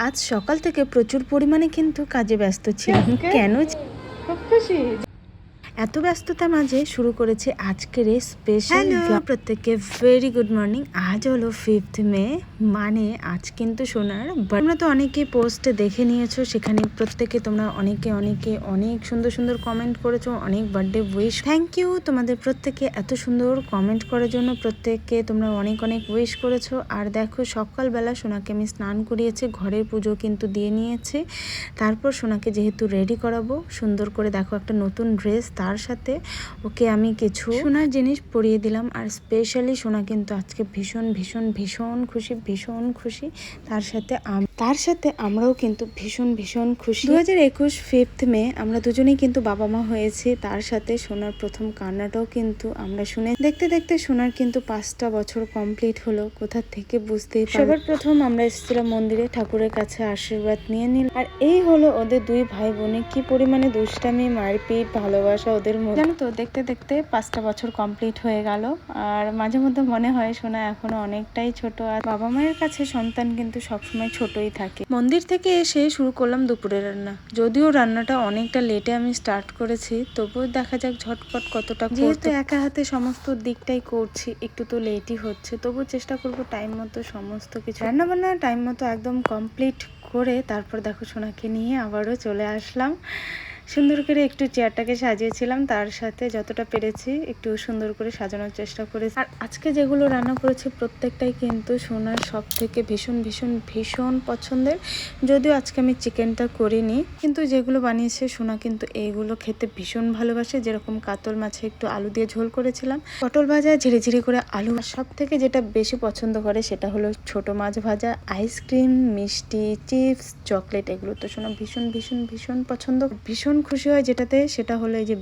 আজ সকাল থেকে প্রচুর পরিমাণে কিন্তু কাজে ব্যস্ত ছিলাম। কেন খুব খুশি। এত ব্যস্ততার মাঝে শুরু করেছে আজকের এই স্পেশাল ব্লগ। প্রত্যেককে ভেরি গুড মর্নিং। আজ হলো 5th মে, মানে আজ কিন্তু সোনার। তোমরা তো অনেকেই পোস্ট দেখে নিয়েছো, সেখানে প্রত্যেকে তোমরা অনেকে অনেক সুন্দর সুন্দর কমেন্ট করেছো, অনেক বার্থডে উইশ। থ্যাংক ইউ তোমাদের প্রত্যেকে এত সুন্দর কমেন্ট করার জন্য। প্রত্যেককে তোমরা অনেক উইশ করেছো। আর দেখো সকালবেলা সোনাকে আমি স্নান করিয়েছি, ঘরের পুজো কিন্তু দিয়ে নিয়েছি। তারপর সোনাকে যেহেতু রেডি করাবো সুন্দর করে, দেখো একটা নতুন ড্রেস, তার সাথে ওকে আমি কিছু সোনার জিনিস পরিয়ে দিলাম। আর স্পেশালি সোনা কিন্তু আজকে ভীষণ খুশি। তার সাথে আমরাও কিন্তু ভীষণ খুশি। 2021 5th মে আমরা দুজনেই কিন্তু বাবা মা হয়েছি। তার সাথে সোনার প্রথম কান্নাটাও কিন্তু আমরা শুনে দেখতে সোনার কিন্তু 5টা বছর কমপ্লিট হলো। কোথা থেকে বুঝতেই পারো। সবার প্রথম আমরা এসেছিলাম মন্দিরে, ঠাকুরের কাছে আশীর্বাদ নিয়ে নিলাম। আর এই হলো ওদের দুই ভাই বোনে কি পরিমাণে দুষ্টামি, মারপিট, ভালোবাসা ওদের মধ্যে। জানো তো দেখতে 5টা বছর কমপ্লিট হয়ে গেল। আর মাঝে মধ্যে মনে হয় সোনা এখনো অনেকটাই ছোট। আর বাবা মায়ের কাছে সন্তান কিন্তু সবসময় ছোটই থাকে। মন্দির থেকে এসে শুরু করলাম দুপুরের রান্না। যদিও রান্নাটা অনেকটা লেটে আমি স্টার্ট করেছি, তবুও দেখা যাক ঝটপট কতটা। যেহেতু একা হাতে সমস্ত দিকটাই করছি, একটু তো লেটই হচ্ছে, তবু চেষ্টা করব টাইম মতো সমস্ত কিছু রান্নাবান্না টাইম মতো একদম কমপ্লিট করে। তারপর দেখো সোনাকে নিয়ে আবারও চলে আসলাম। সুন্দর করে একটু চেয়ারটাকে সাজিয়েছিলাম, তার সাথে যতটা পেরেছি একটু সুন্দর করে সাজানোর চেষ্টা করেছি। আর আজকে যেগুলো রান্না করেছি প্রত্যেকটাই কিন্তু সোনার সব থেকে ভীষণ পছন্দের। যদিও আজকে আমি চিকেনটা করিনি, কিন্তু যেগুলো বানিয়েছে সোনা কিন্তু এইগুলো খেতে ভীষণ ভালোবাসে। যেরকম কাতল মাছে একটু আলু দিয়ে ঝোল করেছিলাম, পটল ভাজা ঝিরি করে আলু। সব থেকে যেটা বেশি পছন্দ করে সেটা হলো ছোট মাছ ভাজা, আইসক্রিম, মিষ্টি, চিপস, চকলেট। এগুলো তো সোনা ভীষণ পছন্দ। ভীষণ খুশি হয় যেটাতে, সেটা হলো এই যে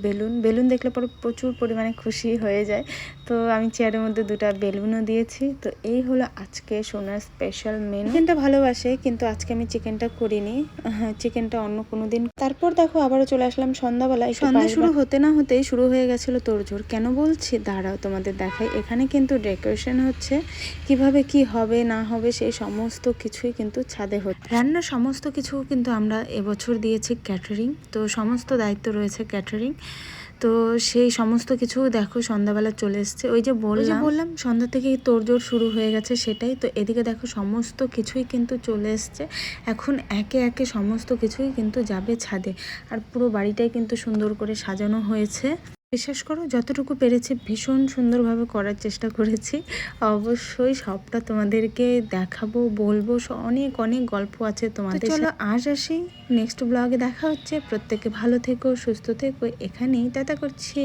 বেলুন দেখলে পরে প্রচুর পরিমাণে খুশি হয়ে যায়। তো আমি চেয়ারের মধ্যে 2টা বেলুনও দিয়েছি। তো এই হলো আজকে সোনার স্পেশাল মেনু। চিকেনটা ভালোবাসে, কিন্তু আজকে আমি চিকেনটা করিনি, চিকেনটা অন্য কোনো দিন। তারপর দেখো আবারও চলে আসলাম সন্ধ্যাবেলায়। সন্ধ্যা শুরু হতে না হতেই শুরু হয়ে গেছিল তোড়জোড়। কেন বলছি, দাঁড়াও তোমাদের দেখাই। এখানে কিন্তু ডেকোরেশন হচ্ছে, কিভাবে কি হবে না হবে সেই সমস্ত কিছুই কিন্তু ছাদে হচ্ছে। রান্নার সমস্ত কিছু কিন্তু আমরা এবছর দিয়েছি ক্যাটারিং, তো সমস্ত দায়িত্ব রয়েছে ক্যাটারিং। তো সেই সমস্ত কিছু দেখো সন্ধ্যাবেলা চলে এসছে। ওই যে বললাম সন্ধ্যা থেকেই তোড়জোড় শুরু হয়ে গেছে, সেটাই তো। এদিকে দেখো সমস্ত কিছুই কিন্তু চলে এসছে। এখন একে সমস্ত কিছুই কিন্তু যাবে ছাদে। আর পুরো বাড়িটাই কিন্তু সুন্দর করে সাজানো হয়েছে। বিশ্বাস করো যতটুকু পেরেছি ভীষণ সুন্দরভাবে করার চেষ্টা করেছি। অবশ্যই সবটা তোমাদেরকে দেখাবো, বলবো। অনেক গল্প আছে তোমাদের। চলো আজ আসি, নেক্সট ব্লগে দেখা হচ্ছে। প্রত্যেকে ভালো থেকো, সুস্থ থেকো। এখানেই টাটা করছি।